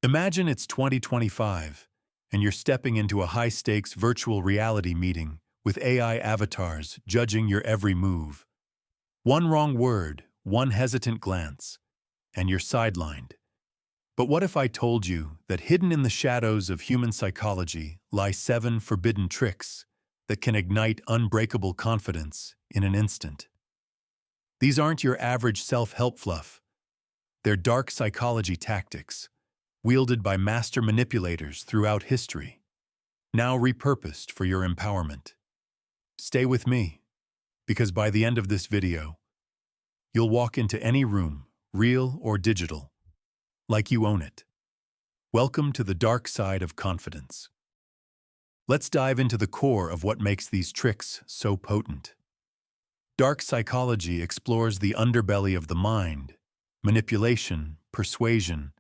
Imagine it's 2025, and you're stepping into a high-stakes virtual reality meeting with AI avatars judging your every move. One wrong word, one hesitant glance, and you're sidelined. But what if I told you that hidden in the shadows of human psychology lie 7 forbidden tricks that can ignite unbreakable confidence in an instant? These aren't your average self-help fluff. They're dark psychology tactics, wielded by master manipulators throughout history, now repurposed for your empowerment. Stay with me, because by the end of this video, you'll walk into any room, real or digital, like you own it. Welcome to the dark side of confidence. Let's dive into the core of what makes these tricks so potent. Dark psychology explores the underbelly of the mind, manipulation, persuasion,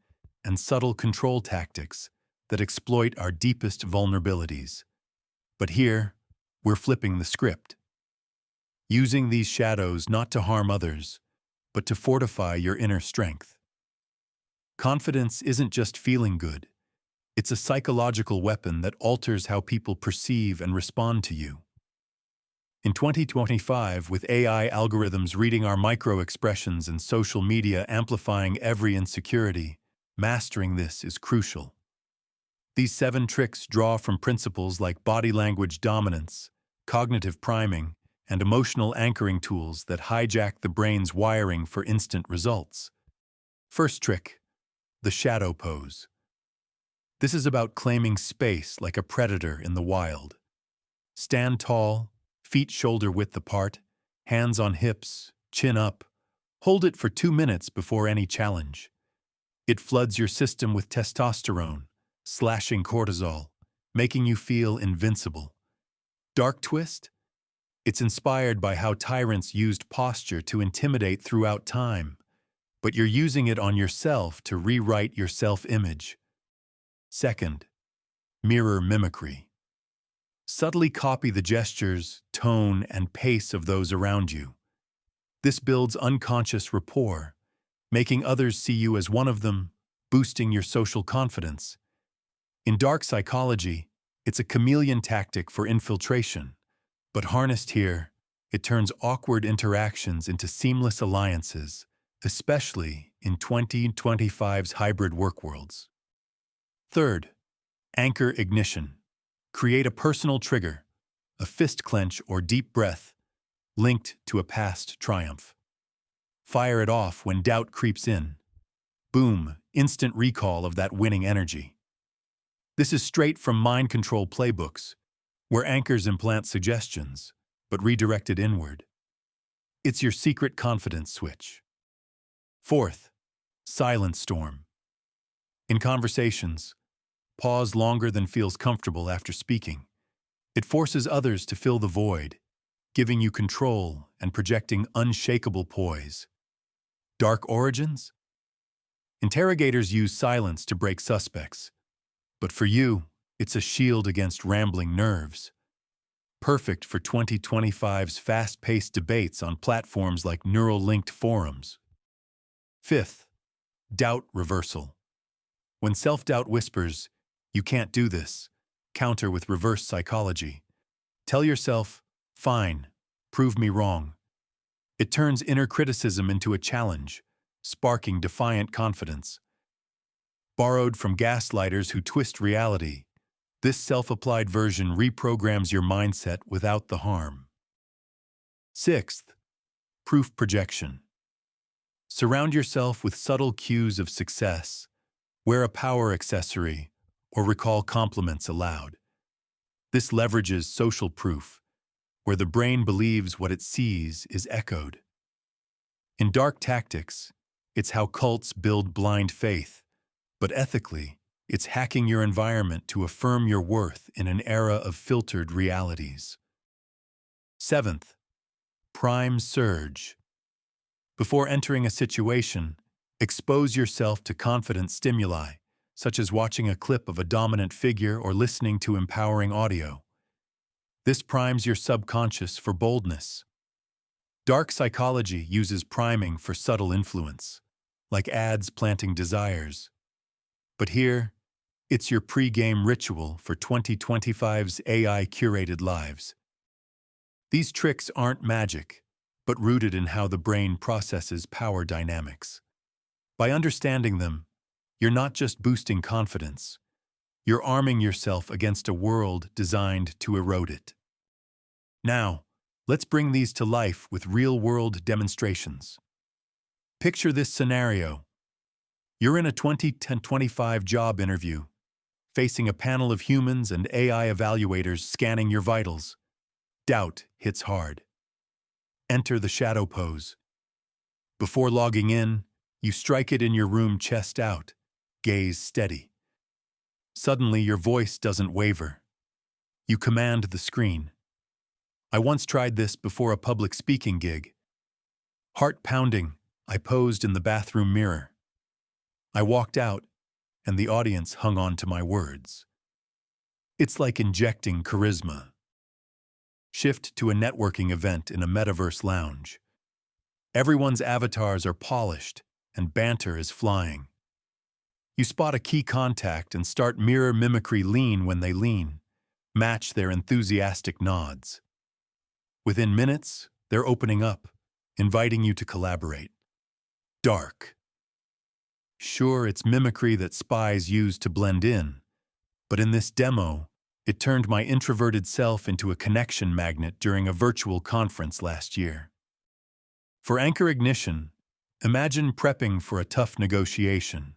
and subtle control tactics that exploit our deepest vulnerabilities. But here, we're flipping the script. Using these shadows not to harm others, but to fortify your inner strength. Confidence isn't just feeling good. It's a psychological weapon that alters how people perceive and respond to you. In 2025, with AI algorithms reading our micro-expressions and social media amplifying every insecurity, mastering this is crucial. These 7 tricks draw from principles like body language dominance, cognitive priming, and emotional anchoring tools that hijack the brain's wiring for instant results. First trick, the shadow pose. This is about claiming space like a predator in the wild. Stand tall, feet shoulder-width apart, hands on hips, chin up. Hold it for 2 minutes before any challenge. It floods your system with testosterone, slashing cortisol, making you feel invincible. Dark twist? It's inspired by how tyrants used posture to intimidate throughout time, but you're using it on yourself to rewrite your self-image. Second, mirror mimicry. Subtly copy the gestures, tone, and pace of those around you. This builds unconscious rapport, making others see you as one of them, boosting your social confidence. In dark psychology, it's a chameleon tactic for infiltration, but harnessed here, it turns awkward interactions into seamless alliances, especially in 2025's hybrid work worlds. Third, anchor ignition. Create a personal trigger, a fist clench or deep breath, linked to a past triumph. Fire it off when doubt creeps in. Boom, instant recall of that winning energy. This is straight from mind control playbooks, where anchors implant suggestions, but redirected inward. It's your secret confidence switch. Fourth, silent storm. In conversations, pause longer than feels comfortable after speaking. It forces others to fill the void, giving you control and projecting unshakable poise. Dark origins? Interrogators use silence to break suspects, but for you, it's a shield against rambling nerves. Perfect for 2025's fast-paced debates on platforms like neural-linked forums. Fifth, doubt reversal. When self-doubt whispers, "You can't do this," counter with reverse psychology. Tell yourself, "Fine, prove me wrong." It turns inner criticism into a challenge, sparking defiant confidence. Borrowed from gaslighters who twist reality, this self-applied version reprograms your mindset without the harm. Sixth, proof projection. Surround yourself with subtle cues of success. Wear a power accessory, or recall compliments aloud. This leverages social proof, where the brain believes what it sees is echoed. In dark tactics, it's how cults build blind faith, but ethically, it's hacking your environment to affirm your worth in an era of filtered realities. Seventh, prime surge. Before entering a situation, expose yourself to confident stimuli, such as watching a clip of a dominant figure or listening to empowering audio. This primes your subconscious for boldness. Dark psychology uses priming for subtle influence, like ads planting desires. But here, it's your pre-game ritual for 2025's AI-curated lives. These tricks aren't magic, but rooted in how the brain processes power dynamics. By understanding them, you're not just boosting confidence, you're arming yourself against a world designed to erode it. Now, let's bring these to life with real-world demonstrations. Picture this scenario. You're in a 2025 job interview, facing a panel of humans and AI evaluators scanning your vitals. Doubt hits hard. Enter the shadow pose. Before logging in, you strike it in your room chest out, gaze steady. Suddenly, your voice doesn't waver. You command the screen. I once tried this before a public speaking gig. Heart pounding, I posed in the bathroom mirror. I walked out, and the audience hung on to my words. It's like injecting charisma. Shift to a networking event in a metaverse lounge. Everyone's avatars are polished, and banter is flying. You spot a key contact and start mirror mimicry lean when they lean. Match their enthusiastic nods. Within minutes, they're opening up, inviting you to collaborate. Dark. Sure, it's mimicry that spies use to blend in, but in this demo, it turned my introverted self into a connection magnet during a virtual conference last year. For anchor ignition, imagine prepping for a tough negotiation.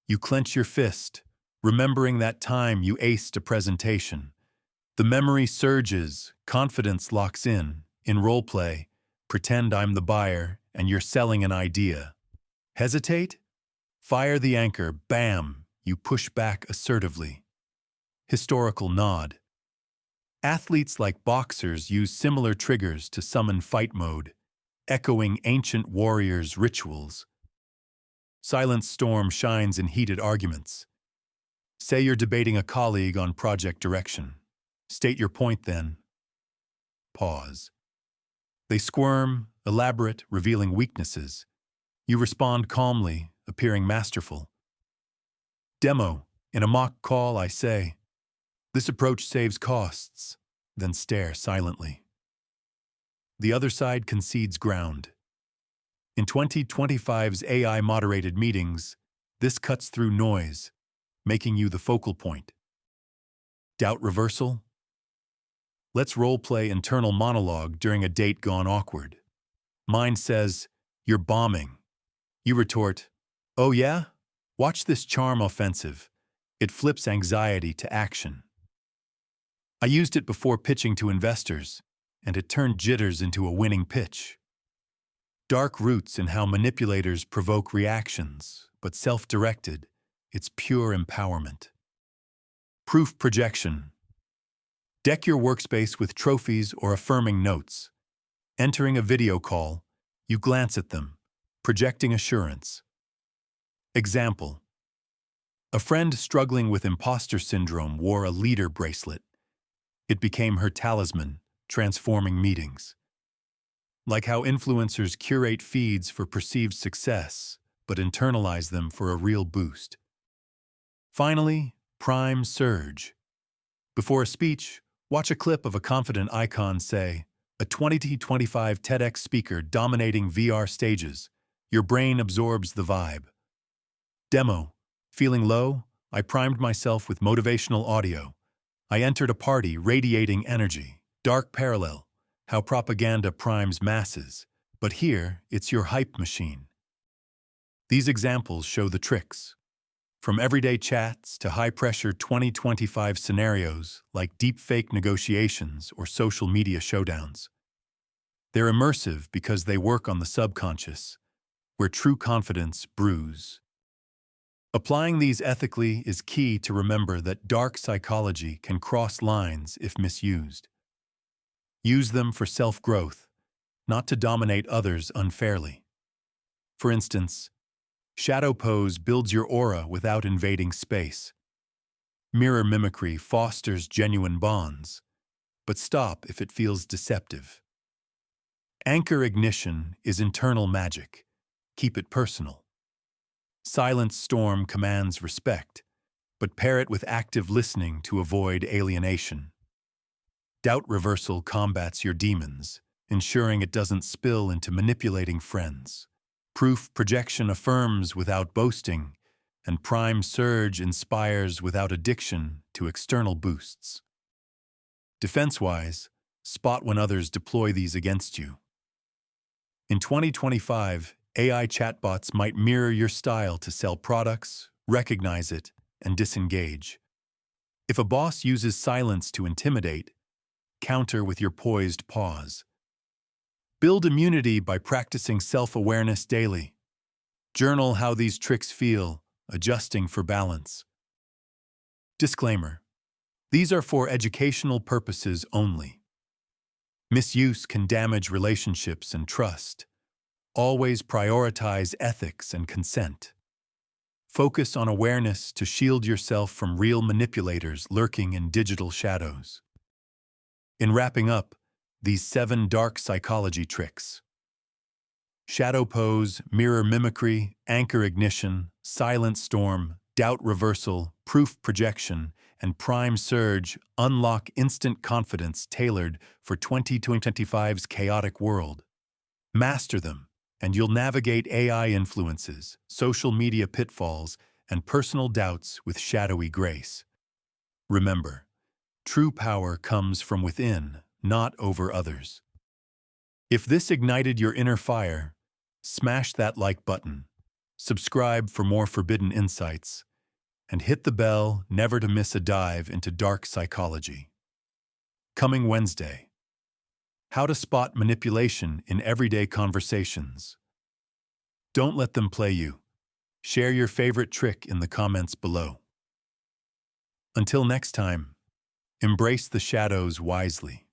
You clench your fist, remembering that time you aced a presentation. The memory surges, confidence locks in roleplay, pretend I'm the buyer and you're selling an idea. Hesitate? Fire the anchor, bam, you push back assertively. Historical nod. Athletes like boxers use similar triggers to summon fight mode, echoing ancient warriors' rituals. Silent storm shines in heated arguments. Say you're debating a colleague on project direction. State your point then. Pause. They squirm, elaborate, revealing weaknesses. You respond calmly, appearing masterful. Demo. In a mock call, I say, "This approach saves costs," then stare silently. The other side concedes ground. In 2025's AI-moderated meetings, this cuts through noise, making you the focal point. Doubt reversal? Let's role-play internal monologue during a date gone awkward. Mind says, "You're bombing." You retort, "Oh yeah? Watch this charm offensive." It flips anxiety to action. I used it before pitching to investors, and it turned jitters into a winning pitch. Dark roots in how manipulators provoke reactions, but self-directed, it's pure empowerment. Proof projection. Deck your workspace with trophies or affirming notes. Entering a video call, you glance at them, projecting assurance. Example. A friend struggling with imposter syndrome wore a leader bracelet. It became her talisman, transforming meetings. Like how influencers curate feeds for perceived success, but internalize them for a real boost. Finally, prime surge. Before a speech, watch a clip of a confident icon say, "A 2025 TEDx speaker dominating VR stages." Your brain absorbs the vibe. Demo. Feeling low? I primed myself with motivational audio. I entered a party radiating energy. Dark parallel. How propaganda primes masses. But here, it's your hype machine. These examples show the tricks. From everyday chats to high-pressure 2025 scenarios like deepfake negotiations or social media showdowns. They're immersive because they work on the subconscious, where true confidence brews. Applying these ethically is key to remember that dark psychology can cross lines if misused. Use them for self-growth, not to dominate others unfairly. For instance, shadow pose builds your aura without invading space. Mirror mimicry fosters genuine bonds, but stop if it feels deceptive. Anchor ignition is internal magic. Keep it personal. Silent storm commands respect, but pair it with active listening to avoid alienation. Doubt reversal combats your demons, ensuring it doesn't spill into manipulating friends. Proof projection affirms without boasting, and prime surge inspires without addiction to external boosts. Defense-wise, spot when others deploy these against you. In 2025, AI chatbots might mirror your style to sell products, recognize it, and disengage. If a boss uses silence to intimidate, counter with your poised pause. Build immunity by practicing self-awareness daily. Journal how these tricks feel, adjusting for balance. Disclaimer: these are for educational purposes only. Misuse can damage relationships and trust. Always prioritize ethics and consent. Focus on awareness to shield yourself from real manipulators lurking in digital shadows. In wrapping up, these 7 dark psychology tricks: shadow pose, mirror mimicry, anchor ignition, silent storm, doubt reversal, proof projection, and prime surge unlock instant confidence tailored for 2025's chaotic world. Master them, and you'll navigate AI influences, social media pitfalls, and personal doubts with shadowy grace. Remember, true power comes from within, not over others. If this ignited your inner fire, smash that like button, subscribe for more forbidden insights, and hit the bell never to miss a dive into dark psychology. Coming Wednesday: how to spot manipulation in everyday conversations. Don't let them play you. Share your favorite trick in the comments below. Until next time, embrace the shadows wisely.